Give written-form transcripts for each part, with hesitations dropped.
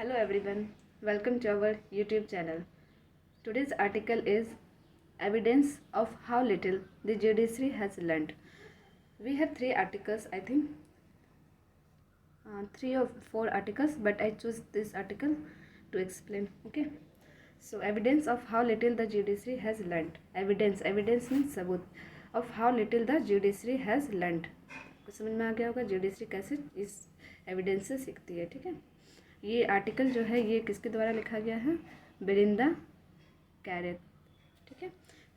Hello everyone, welcome to our YouTube channel. Today's article is Evidence of How Little the Judiciary Has Learned. We have three articles, I think, three or four articles, but I choose this article to explain. Okay, so evidence of how little the judiciary has learned. Evidence means सबूत of how little the judiciary has learned. कुछ समझ में आ गया होगा judiciary कैसे इस evidence से सीखती है. ठीक है, ये आर्टिकल जो है ये किसके द्वारा लिखा गया है? बेरिंदा कैरेट. ठीक है,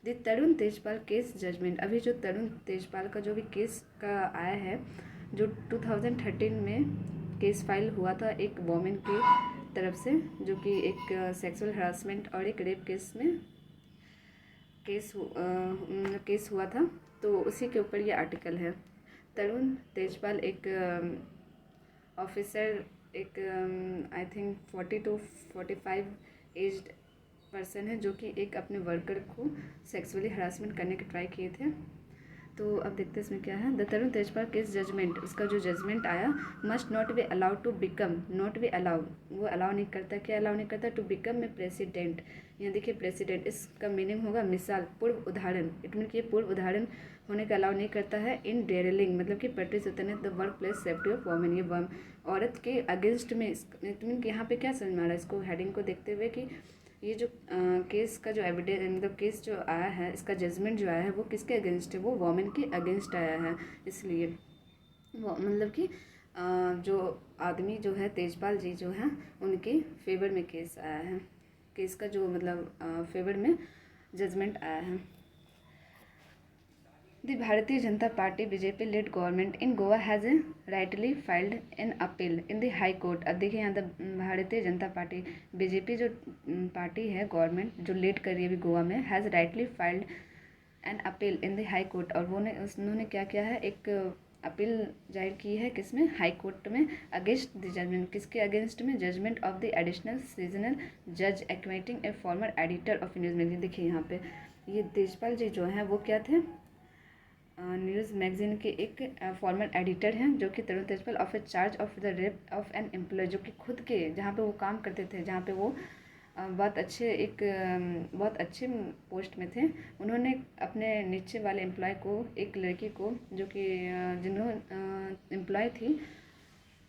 the Tarun Tejpal case judgment. अभी जो तरुण तेजपाल का जो भी केस का आया है, जो 2013 में केस फाइल हुआ था एक वोमेन की तरफ से, जो कि एक सेक्सुअल हरासमेंट और एक रेप केस में केस हुआ था, तो उसी के ऊपर ये आर्टिकल है. तरुण तेजपाल एक ऑफिसर, एक I think 40 to 45 aged person है, जो कि एक अपने वर्कर को सेक्सुअली हरासमेंट करने के ट्राई किए थे. तो अब देखते हैं इसमें क्या है. The Tarun Tejpal case judgment, उसका जो जजमेंट आया, must not be allowed to become, not be allow, वो अलाउ नहीं करता. क्या अलाउ नहीं करता? To become a president. यहाँ देखिए प्रेसिडेंट, इसका मीनिंग होगा मिसाल, पूर्व उदाहरण. इट मीन कि पूर्व उदाहरण होने का अलाउ नहीं करता है. इन डेरेलिंग मतलब कि प्रैक्टिस होता है the work place safety of women, ये औरत के अगेंस्ट में. इट मीन कि यहाँ पे क्या समझ में आ रहा है इसको हेडिंग को देखते हुए कि ये जो केस का जो एविडेंस मतलब केस जो आया है, इसका जजमेंट जो आया है वो किसके अगेंस्ट है? वो वोमेन के अगेंस्ट आया है. इसलिए वो मतलब कि जो आदमी जो है तेजपाल जी जो हैं उनके फेवर में केस आया है. केस का जो मतलब फेवर में जजमेंट आया है. The Bharatiya Janata Party BJP led government in Goa has rightly filed an appeal in the High Court. अब देखिए यहाँ तक भारतीय जनता पार्टी बीजेपी जो पार्टी है गवर्नमेंट जो लीड कर रही है अभी गोवा में, has rightly filed an appeal in the high court. और उन्होंने क्या किया है? एक अपील जाहिर की है किसमें? हाई कोर्ट में. अगेंस्ट द जजमेंट, किसके अगेंस्ट में? Judgment of the additional sessions जज acquitting a former editor of news magazine. देखिए यहाँ पे ये तेजपाल जी जो हैं वो क्या थे? न्यूज़ मैगजीन के एक फॉर्मर एडिटर हैं, जो कि Tarun Tejpal of a charge of the rape of an employee, जो कि खुद के जहाँ पे वो काम करते थे, जहाँ पे वो बहुत अच्छे पोस्ट में थे, उन्होंने अपने नीचे वाले एम्प्लॉय को, एक लड़की को जो कि जिन्होंने एम्प्लॉय थी,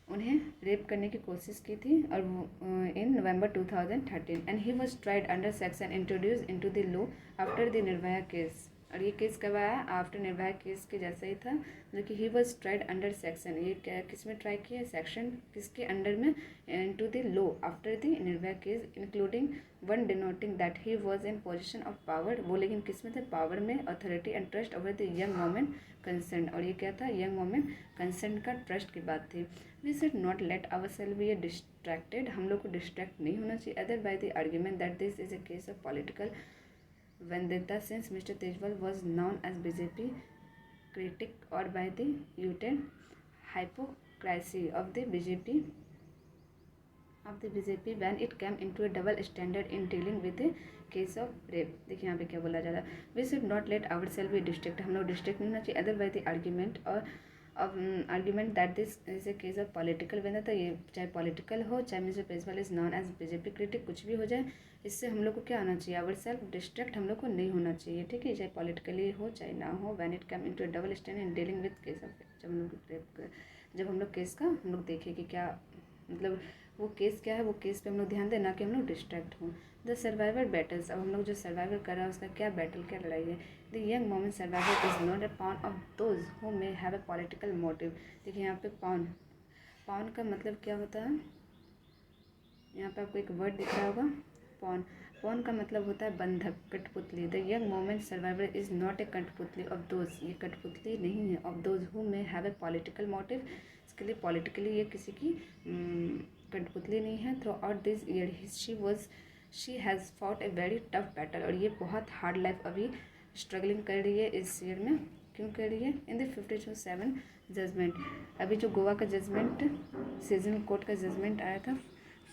उन्हें रेप करने की कोशिश की थी. और इन नवंबर 2013 and he was tried under section introduce into the law after the Nirbhaya case. और ये केस कब आया? आफ्टर निर्भया केस के जैसा ही था, जो कि he was tried under section. ये क्या किस में ट्राई किया? सेक्शन किसके अंडर में? Into the law after the Nirbhaya case, including one denoting that he was in position of power. वो लेकिन किस में थे? पावर में, authority and trust over the young women concern. और ये क्या था? यंग वोमेन कंसर्न का ट्रस्ट की बात थी. We should not let our self be distracted, हम लोग को डिस्ट्रैक्ट नहीं होना चाहिए other by the argument that this is a case of political vendetta since Mr. Tejwal was known as BJP critic or by the utter hypocrisy of the BJP when it came into a double standard in dealing with a case of rape. देखिए यहाँ पे क्या बोला जा रहा है? We should not let our self be distract, हम लोग डिस्ट्रैक्ट नहीं होना चाहिए अदर बाय द आर्ग्यूमेंट और argument that this is a case of political vendetta. ये चाहे पॉलिटिकल हो, चाहे mister Tejpal is known as BJP critic, कुछ भी हो जाए, इससे हम लोग को क्या आना चाहिए? आवर सेल्फ डिस्ट्रैक्ट हम लोग को नहीं होना चाहिए. ठीक है, चाहे पॉलिटिकली हो चाहे ना हो. When it come into double stand in dealing with case of, जब हम लोग केस का हम लोग देखें कि क्या मतलब वो केस क्या है, वो केस पे हम लोग ध्यान दें, ना कि हम लोग डिस्ट्रैक्ट हों. द सर्वाइवर बैटल्स, अब हम लोग जो सर्वाइवर कर रहा है उसका क्या बैटल, क्या लड़ाई है? The young women survivor is not a pound of those who may have a political motive. देखिए यहाँ पे पाउन का मतलब क्या होता है? यहाँ पे आपको एक वर्ड दिख रहा होगा, पॉन का मतलब होता है बंधक, कठपुतली. The young women survivor is not a कठपुतली ऑफ दोज, ये कठपुतली नहीं है. Of those who may have a political motive, इसके लिए पॉलिटिकली ये किसी की कठपुतली नहीं है. Through out this year she has fought a very tough battle, और ये बहुत हार्ड लाइफ अभी स्ट्रगलिंग कर रही है इस ईयर में. क्यों कर रही है? इन द 57 जजमेंट, अभी जो गोवा का जजमेंट सीजनल कोर्ट का जजमेंट आया था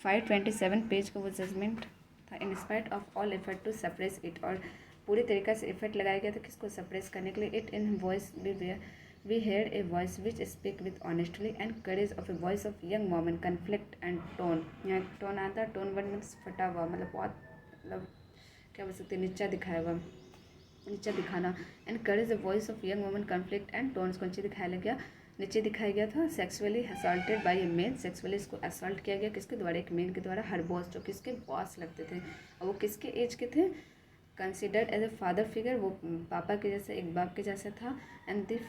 527 पेज का वो जजमेंट था. In spite of all effort to suppress it, और पूरी तरीक़ा से एफर्ट लगाया गया था किसको? सप्रेस करने के लिए. It in voice be we heard a voice which speak with honestly and courage of a voice of young woman conflict and tone। यहाँ टोन आता है, टोन वर्ड मीन्स फटा हुआ, मतलब बहुत, मतलब क्या बोल सकते हैं, नीचा दिखाया हुआ, नीचा दिखाना। And courage the voice of young woman conflict and tones को नीचे दिखाया गया, नीचे दिखाया गया था। Sexually assaulted by a man, sexually इसको असॉल्ट किया गया किसके द्वारा, एक मेन के द्वारा, हर बॉस जो किसके बॉस लगते थे, और वो किसके एज के थे, considered as a father figure, वो पापा के जैसे, एक बाप के जैसा था। And the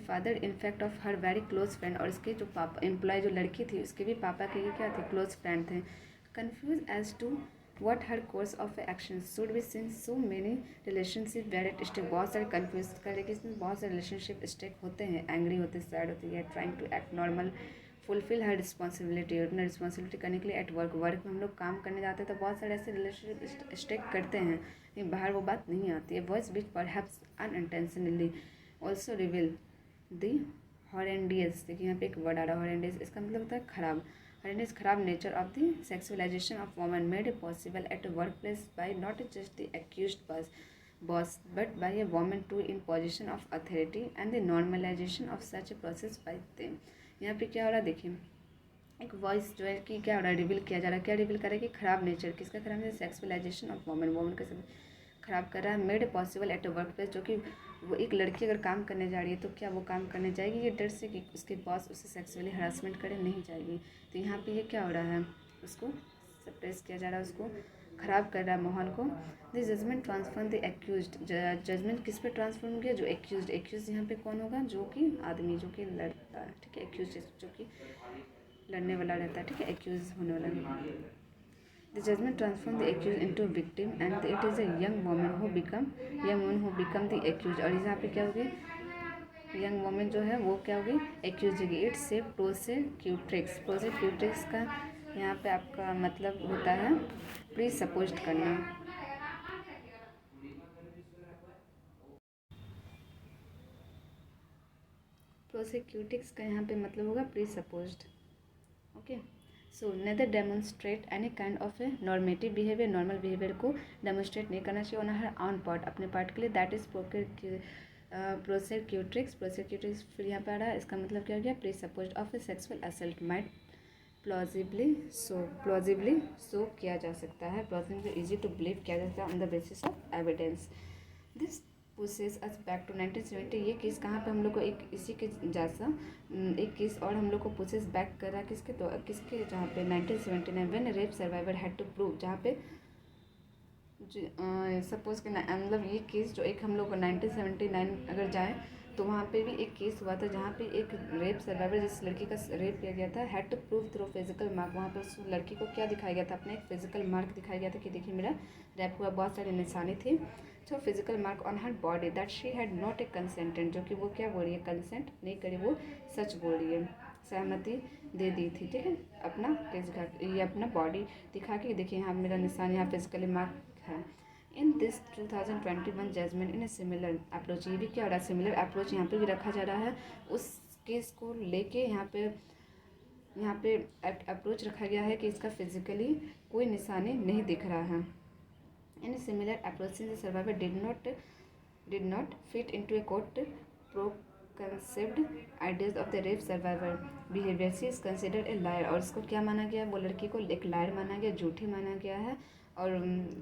father in fact of her very close friend, और इसके जो पापा एम्प्लॉय जो लड़की थी उसके भी पापा के ये क्या थे, क्लोज फ्रेंड थे। Confuse as to what her course of action should be since so many relationship were at stake। बहुत सारे कन्फ्यूज कर रहे कि इसमें बहुत सारे रिलेशनशिप स्टेक होते हैं, एंग्री होते हैं, सैड होती है, trying to act normal, fulfil her responsibility, अपना रिस्पॉन्सिबिलिटी करने के लिए एट वर्क में हम लोग काम करने जाते हैं तो बहुत सारे ऐसे रिलेशनशिप स्टेक करते हैं, लेकिन बाहर वो बात नहीं आती है। Voice which perhaps unintentionally also reveal the horrendous, देखिए यहाँ पे एक वर्ड आ रहा है हॉरेंडियस, इसका मतलब होता है खराब, हॉरेंडियस खराब nature of the sexualisation of women made possible at a workplace by not just the accused boss but by a women too in position of authority and the normalisation of such a process by them. यहाँ पे क्या हो रहा है, देखिए एक voice जो है कि क्या हो रहा है, रिवील किया जा रहा है, क्या रिवील कर रहा है कि खराब नेचर किसका खराब है, सेक्सुअलाइजेशन ऑफ वुमेन का खराब कर रहा है। Made possible at a work place, जो कि वो एक लड़की अगर काम करने जा रही है तो क्या वो काम करने जाएगी ये डर से कि उसके बॉस उसे सेक्सुअली हरासमेंट करे, नहीं जाएगी। तो यहाँ पे ये क्या हो रहा है, उसको सप्रेस किया जा रहा है, उसको ख़राब कर रहा है माहौल को। The judgment transform the accused, judgment किस पे ट्रांसफॉर्म किया, जो एक्यूज्ड यहाँ पे कौन होगा, जो कि आदमी जो कि लड़ता है, ठीक है, एक्यूज्ड जो कि लड़ने वाला रहता है, ठीक है, एक्यूज होने वाला। The judgment transforms the accused into a victim and it is a young woman who become the accused। और यहाँ पे क्या होगी, यंग वोमेन जो है वो क्या होगी, एक्यूज होगी। इट्स से प्रोसिक्यूट्रिक्स का यहाँ पे आपका मतलब होता है प्री सपोज्ड करना। प्रोसिक्यूटिक्स का यहाँ पे मतलब होगा presupposed, okay. So neither demonstrate any kind of a normative behaviour, normal behaviour को डेमोन्स्ट्रेट नहीं करना चाहिए ऑन हर ऑन पार्ट, अपने पार्ट के लिए, दैट इज प्रोसिक्यूट्रिक्स। फिर यहाँ पे आ रहा है, इसका मतलब क्या हो गया, presupposed of a sexual assault might plausibly so किया जा सकता है, प्लॉजिबली इजी टू बिलीव किया जा सकता है on the basis of evidence. This pushes us back to 1970। ये केस कहाँ पे हम लोग को एक इसी के जैसा एक केस और हम लोग को पुशेस बैक कर रहा है किसके जहाँ पे 1979 when rape survivor had to prove, जहाँ पे सपोज कि मतलब ये केस जो एक हम लोग को 1979 अगर जाए तो वहाँ पे भी एक केस हुआ था जहाँ पे एक रेप सर्वाइवर, जिस लड़की का रेप किया गया था, had to prove through physical mark. वहाँ पे उस लड़की को क्या दिखाया गया था, अपने एक फिजिकल मार्क दिखाया गया था कि देखिए मेरा रेप हुआ, बहुत सारे निशानी थे, तो physical mark on her body that she had not a consented, जो कि वो क्या बोल रही है, कंसेंट नहीं करी, वो सच बोल रही है, सहमति दे दी थी, ठीक है, अपना केस दिखा, ये अपना बॉडी दिखा के देखिए यहाँ मेरा निशान, यहाँ फिजिकली मार्क है। In this 2021 judgment in a similar approach, ये भी क्या हो रहा है, सिमिलर अप्रोच यहाँ पे भी रखा जा रहा है, उस केस को लेके यहाँ पे अप्रोच रखा गया है कि इसका फिजिकली कोई निशानी नहीं दिख रहा है। In similar approach the survivor did not fit into a court preconceived ideas of the rape survivor behaviour, she is considered a liar, और इसको क्या माना गया, वो लड़की को एक लायर माना गया, झूठी माना गया है। और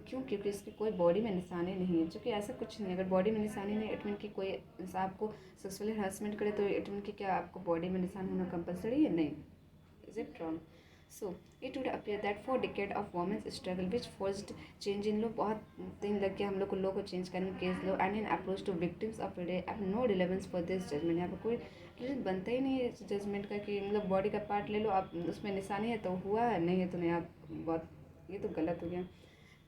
क्यों, क्योंकि इसकी कोई बॉडी में निशानी नहीं है, चूँकि ऐसा कुछ नहीं, अगर बॉडी में निशानी नहीं इट मीन कि कोई इंसान आपको सेक्सुअली हरासमेंट करे तो इट मीन कि क्या आपको बॉडी में निशान होना कंपलसरी है, नहीं, is it wrong. So it would appear that 4 decade of women's struggle which forced change in law, बहुत दिन लग गया हम लोग को लॉ को चेंज करने में, case law and in approach to victims of day and no relevance for this judgment. यहाँ पर कोई रिलेशन बनता ही नहीं है इस जजमेंट का कि मतलब बॉडी का पार्ट ले लो, आप उसमें निशानी है तो हुआ है, नहीं है तो नहीं, आप बहुत, ये तो गलत हो गया।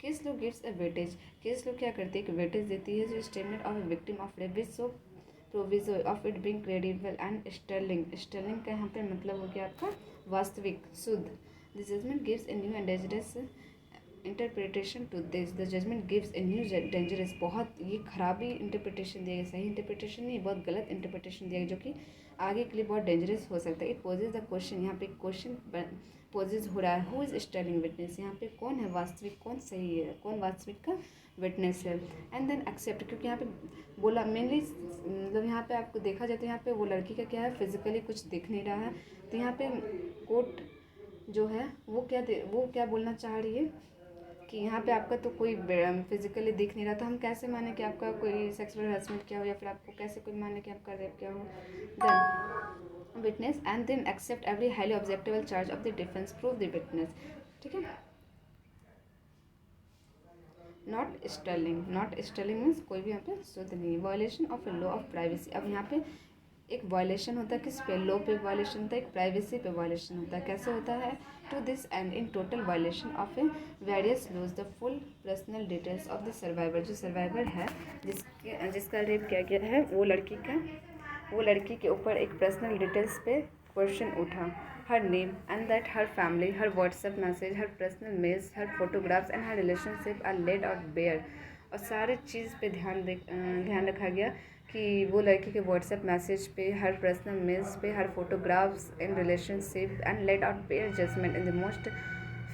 Case law gives a weightage, case law क्या करती है कि वेटेज देती है जो statement of victim of rape which so proviso of it being credible and sterling का यहाँ पे मतलब हो गया आपका वास्तविक, शुद्ध। The judgment gives a new and dangerous interpretation to this, the judgment gives a new dangerous, बहुत ये खराबी इंटरप्रिटेशन दिया गया, सही इंटरप्रिटेशन नहीं, बहुत गलत इंटरप्रिटेशन दिया गया जो कि आगे के लिए बहुत डेंजरस हो सकता है। इट पोजेज द क्वेश्चन, यहाँ पे क्वेश्चन पोजेज हो रहा है। हु इज स्टेलिंग विटनेस, यहाँ पे कौन है वास्तविक, कौन सही है, कौन वास्तविक का विटनेस है। एंड देन एक्सेप्ट, क्योंकि यहाँ पे बोला मेनली मतलब यहाँ पे आपको देखा जाए तो यहाँ पे वो लड़की का क्या है, फिजिकली कुछ दिख नहीं रहा है। तो यहाँ पे कोर्ट जो है वो क्या बोलना चाह रही है कि यहाँ पे आपका तो कोई फिजिकली दिख नहीं रहा, तो हम कैसे माने कि आपका कोई सेक्सुअल हरासमेंट किया हो, या फिर आपको कैसे कोई माने कि आपका रेप किया हो। Then witness and then accept every highly objectable charge of the defence, prove the witness. ठीक है, नॉट स्टेलिंग मीन्स कोई भी यहाँ पे शुद्ध नहीं है। Violation of law of privacy, अब यहाँ पे एक वायलेशन होता है किस पे, लॉ पे वायलेशन होता है, एक प्राइवेसी पे वायलेशन होता है। कैसे होता है, to this and in total violation of a various laws the full personal details of the survivor, जो सर्वाइवर है जिसका रेप किया गया है वो लड़की के ऊपर एक पर्सनल डिटेल्स पे क्वेश्चन उठा। Her name and that her family, her WhatsApp message, her personal mails, her photographs and her relationship are laid out bare, और सारे चीज़ पे ध्यान रखा गया कि वो लड़की के व्हाट्सएप मैसेज पे, हर पर्सनल मेल्स पे, her photographs in relationship and laid out bare judgment in the most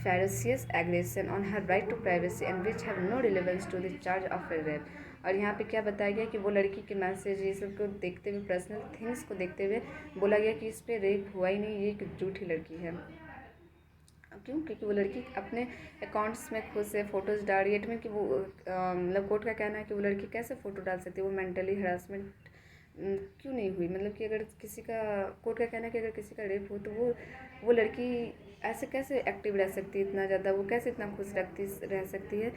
ferocious aggression on her right to privacy and which have no relevance to the charge of a rape। और यहाँ पे क्या बताया गया कि वो लड़की के मैसेज ये सब को देखते हुए, पर्सनल थिंग्स को देखते हुए बोला गया कि इस पर रेप हुआ ही नहीं, ये एक झूठी लड़की है। क्यों, क्योंकि वो लड़की अपने अकाउंट्स में खुद से फ़ोटोज़ डाल रही है। कि वो मतलब कोर्ट का कहना है कि वो लड़की कैसे फ़ोटो डाल सकती है, वो मेंटली हरासमेंट क्यों नहीं हुई। मतलब कि अगर किसी का, कोर्ट का कहना है कि अगर किसी का रेप हो तो वो लड़की ऐसे कैसे एक्टिव रह सकती है इतना ज़्यादा, वो कैसे इतना खुश रह सकती है।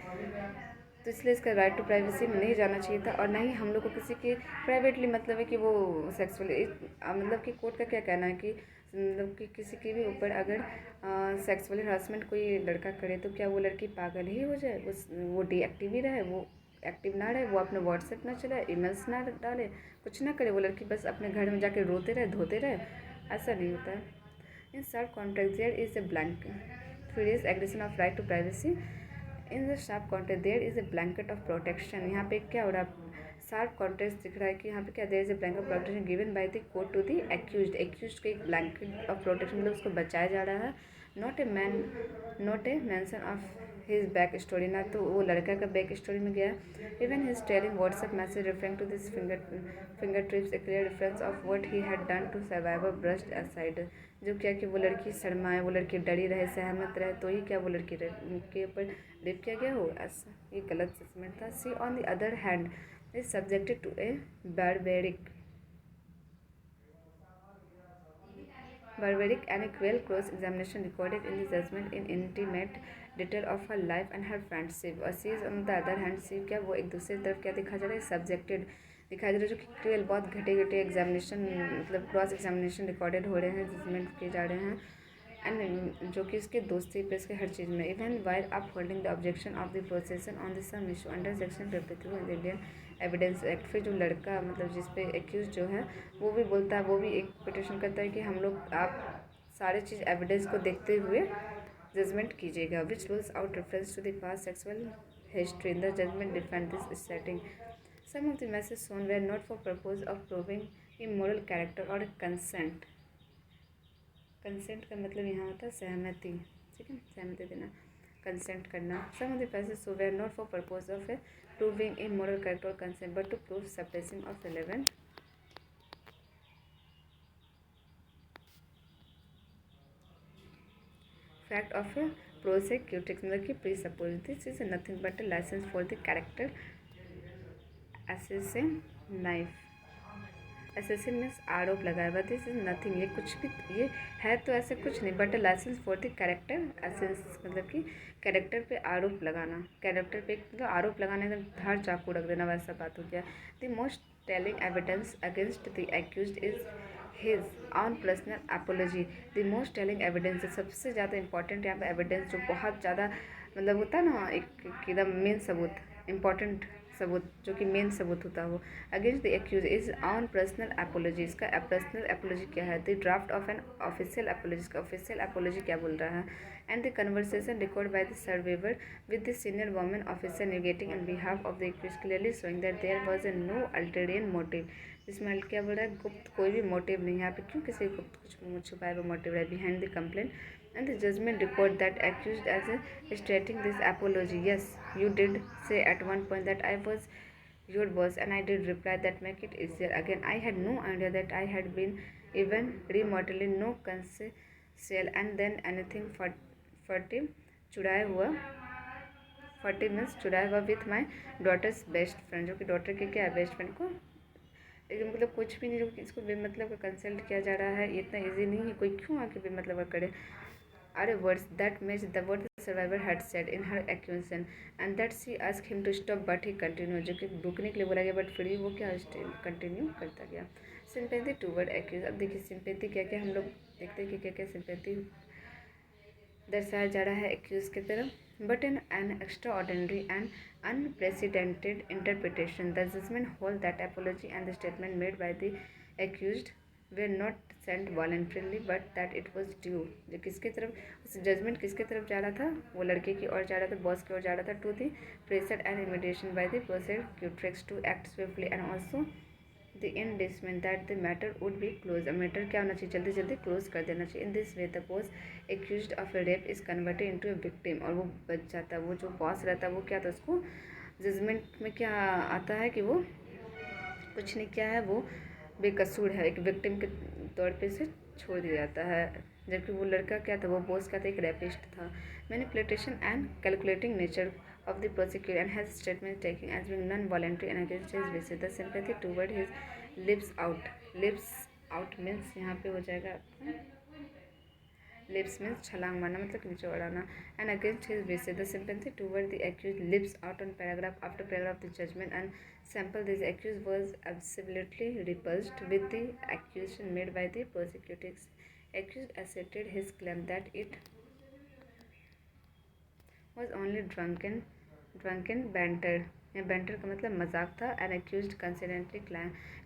तो इसलिए इसका राइट टू प्राइवेसी में नहीं जाना चाहिए था, और ना ही हम लोग को किसी की प्राइवेटली मतलब है कि वो सेक्सुअली मतलब कि कोर्ट का क्या कहना है कि मतलब कि किसी के भी ऊपर अगर सेक्सुअली हरासमेंट कोई लड़का करे तो क्या वो लड़की पागल ही हो जाए, वो डीएक्टिव ही रहे, वो एक्टिव ना रहे, वो अपने व्हाट्सएप ना चलाए, ईमेल्स ना डाले, कुछ ना करे, वो लड़की बस अपने घर में जाके रोते रहे, धोते रहे। ऐसा नहीं होता है। In sharp contact there is a blanket furious aggression of right to privacy. In the sharp contact there is a blanket of protection, यहाँ पे क्या हो रहा है, शार्प कॉन्टेक्स्ट दिख रहा है कि यहाँ पे क्या, there is a blanket of protection given by the court to the accused को एक ब्लैंकेट ऑफ प्रोटेक्शन मतलब उसको बचाया जा रहा है। Not a mention of his back story, ना तो वो लड़का का बैक स्टोरी में गया। Even his telling WhatsApp message referring to this finger trips a clear reference of what he had done to survivor brushed aside, जो क्या कि वो लड़की शर्माए, वो लड़की डरी रहे, सहमत रहे, तो ही क्या वो लड़की के ऊपर रेप किया गया हो, ऐसा ये गलत जजमेंट था। She on the other hand is subjected to a barbaric and a cruel cross examination recorded in the judgment in intimate detail of her life and her friendship। और सी on the other hand, सी क्या वो एक दूसरी तरफ क्या दिखा जा रहा है, सब्जेक्टेड दिखाई दे रहा है, जो कि क्रियल बहुत घटे एग्जामिनेशन मतलब क्रॉस एग्जामिनेशन रिकॉर्डेड हो रहे हैं, जजमेंट किए जा रहे हैं, एंड जो कि इसके दोस्ती पे इसके हर चीज़ में। Even while upholding the objection of the procession on the same issue under section 53 Indian evidence act. फिर जो लड़का मतलब जिस पे एक्यूज जो है वो भी बोलता है, वो भी एक पिटिशन करता है कि हम लोग आप सारे चीज़ एविडेंस को देखते हुए जजमेंट कीजिएगा, which rules out reference to the past sexual history in the judgment defend this setting. Some of the message shown were not for purpose of proving immoral character और कंसेंट। कंसेंट का मतलब यहाँ होता है सहमति, ठीक है, सहमति देना, कंसेंट करना। Some of the passage so were not for purpose of proving a moral character और consent but to prove suppressing of relevant fact of prosecuting, मतलब कि presuppose this is nothing but a licence for the character assassin knife. Assassin means आरोप लगाया हुआ, this is nothing, ये कुछ भी, ये है तो ऐसे कुछ नहीं, but licence for the character essence मतलब कि कैरेक्टर पे आरोप लगाना, कैरेक्टर पे मतलब आरोप लगाने का धार चाकू रख देना, वैसा बात हो गया। The most telling evidence against the accused is his on personal apiology. The most telling evidence, सबसे ज़्यादा इंपॉर्टेंट यहाँ पे एविडेंस जो बहुत ज़्यादा मतलब होता है ना, एक एकदम मेन सबूत, इम्पॉर्टेंट सबूत जो कि मेन सबूत होता है वो, against the accused is on personal apology. इसका पर्सनल एपोलॉजी क्या है, the draft of an official apology, इसका ऑफिशियल एपोलॉजी क्या बोल रहा है, and the conversation record by the survivor with the senior women officer negating on behalf of the accused clearly showing that there was a no ulterior motive. इसमें क्या बोल रहा है, गुप्त कोई भी मोटिव नहीं है यहाँ पे, क्यों किसी गुप्त कुछ छुपाया हुआ मोटिव है behind the complaint And the judgment report that accused as stating this apology. Yes, you did say at one point that I was your boss, and I did reply that make it easier. Again, I had no idea that I had been even remotely no consensual, and then anything furtive चुराया हुआ 40 minutes चुराया हुआ with my daughter's best friend, जो कि daughter के क्या best friend को एकदम मतलब कुछ भी नहीं, जो कि इसको बेमतलब का कंसल्ट किया जा रहा है। ये इतना ईजी नहीं है, कोई क्यों आके बेमतलब का करे। Are words that match the words the survivor had said in her accusation, and that she asked him to stop, but he continued, जो कि रुकने के लिए बोला गया बट फिर भी वो क्या कंटिन्यू करता गया। Sympathy toward accuse. अब देखिए सिंपैथी क्या क्या हम लोग देखते हैं कि क्या क्या सिंपैथी दर्शाया जा रहा है एक्यूज की तरफ। But in an extraordinary and unprecedented interpretation the judgment hold that apology and the statement made by the accused were not sent voluntarily but that it was due। जो किसके तरफ judgement किसके तरफ जा रहा था, वो लड़के की ओर जा रहा था, बॉस की ओर जा रहा था। To the pressure and imitation by the prosecutrix to act swiftly and also the inducement that the matter would be close. Matter क्या होना चाहिए, जल्दी जल्दी क्लोज कर देना चाहिए। In this way the boss accused of a rape is converted into a victim, और वो बच जाता है। वो जो बॉस रहता है वो क्या था, उसको जजमेंट में क्या आता है कि वो कुछ नहीं किया है, वो बेकसूर है, एक विक्टिम के तौर पे से छोड़ दिया जाता है। जबकि वो लड़का क्या था, वो बॉस का था, एक रेपिस्ट था। Manipulation and calculating nature of the prosecutor and has statement taken as being non-voluntary and against his wishes. The sympathy toward his lips out. Lips out means यहाँ पे हो जाएगा आपका lips means छलांग मारना, मतलब कि नीचे बढ़ाना। and against his wishes. The sympathy toward the accused lips out on paragraph after paragraph of the judgment and sample this accused was absolutely repulsed with the accusation made by the prosecuting accused asserted his claim that it was only drunken banter। Banter का मतलब मजाक था। An accused consistently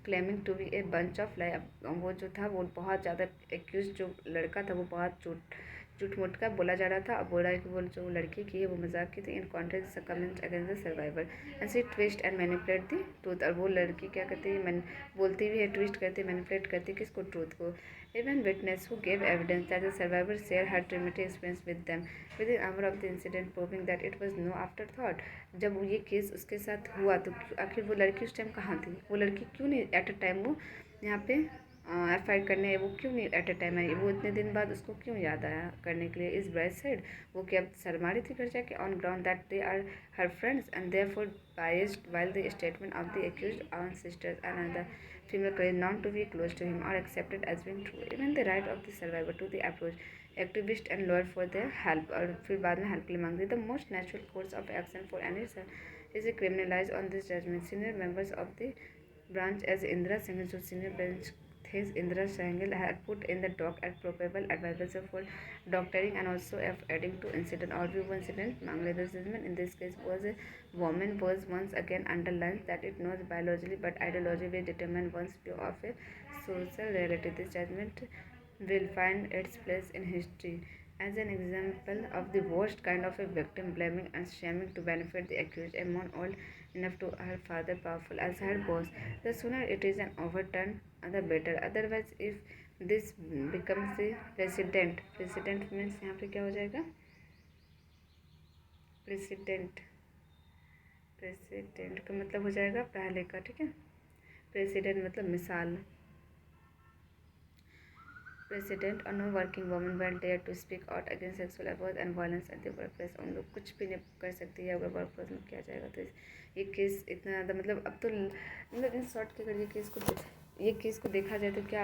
claiming to be a bunch of lie. वो जो था वो बहुत ज़्यादा एक्यूज जो लड़का था वो बहुत झूठ मूठ का बोला जा रहा था। अब बोल रहा है कि वो जो लड़की की है वो मजाक की थी। In contrast comments against the survivor and she twist and manipulate the truth. और वो लड़की क्या करती है, बोलती भी है, ट्विस्ट करती है, मैनिपुलेट करती है किसको, ट्रूथ को। Even witness who gave evidence that the survivor share her traumatic experience with them within hour of the incident proving that it was no afterthought. जब ये केस उसके साथ हुआ तो आखिर वो लड़की उस टाइम कहाँ थी, वो लड़की क्यों नहीं एट अ टाइम वो यहाँ पे एफ करने, वो क्यों नहीं एट अ टाइम आई, वो इतने दिन बाद उसको क्यों याद आया करने के लिए। इस ब्राइट साइड वो क्या शर्मा रही थी घर जाके on ground that they are her friends and therefore biased while the statement of the accused on sisters and another female colleague known to be close to him are accepted as being true। Even the right of the survivor to the approach activist and lawyer for their help, और फिर बाद में help के लिए मांगती। the most natural course of action for any is a criminalize on this judgment। senior members of the branch as Indra Singh, जो senior branch थे Indra Singh had put in the dock at probable advisor for doctoring and also of adding to incident और भी वो incident मांग रहे थे। judgment in this case was a woman was once again underlines that it knows biologically but ideology will determine one's view of a social reality। This judgment will find its place in history as an example of the worst kind of a victim blaming and shaming to benefit the accused, a man old enough to her father powerful as her boss। The sooner it is an overturned the better, otherwise if this becomes the precedent means यहाँ पे क्या हो जाएगा, president का मतलब हो जाएगा पहले का, ठीक है। प्रेसिडेंट मतलब मिसाल। प्रेसिडेंट और no working woman will dare to speak out against sexual abuse and violence at the workplace. उन लोग कुछ भी नहीं कर सकती है अगर वर्क प्लेस में किया जाएगा तो। ये केस इतना ज़्यादा मतलब अब तो मतलब इन शॉर्ट के अगर ये केस को देखा जाए तो क्या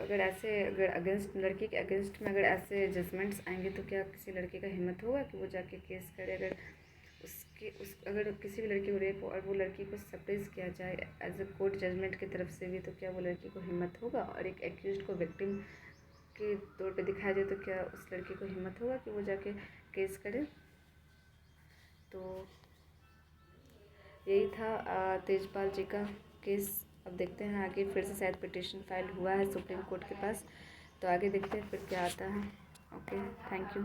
अगर अगेंस्ट लड़की के अगेंस्ट में अगर ऐसे जजमेंट्स आएंगे तो क्या किसी लड़के का हिम्मत होगा कि वो जाके केस करे। अगर अगर किसी भी लड़की को रेप और वो लड़की को सप्रेस किया जाए एज अ कोर्ट जजमेंट की तरफ से भी तो क्या वो लड़की को हिम्मत होगा। और एक एक्यूज्ड को विक्टिम के तौर पे दिखाया जाए तो क्या उस लड़की को हिम्मत होगा कि वो जाके केस करे। तो यही था तेजपाल जी का केस। अब देखते हैं आगे, फिर से शायद पिटीशन फाइल हुआ है सुप्रीम कोर्ट के पास, तो आगे देखते हैं फिर क्या आता है। Okay, thank you.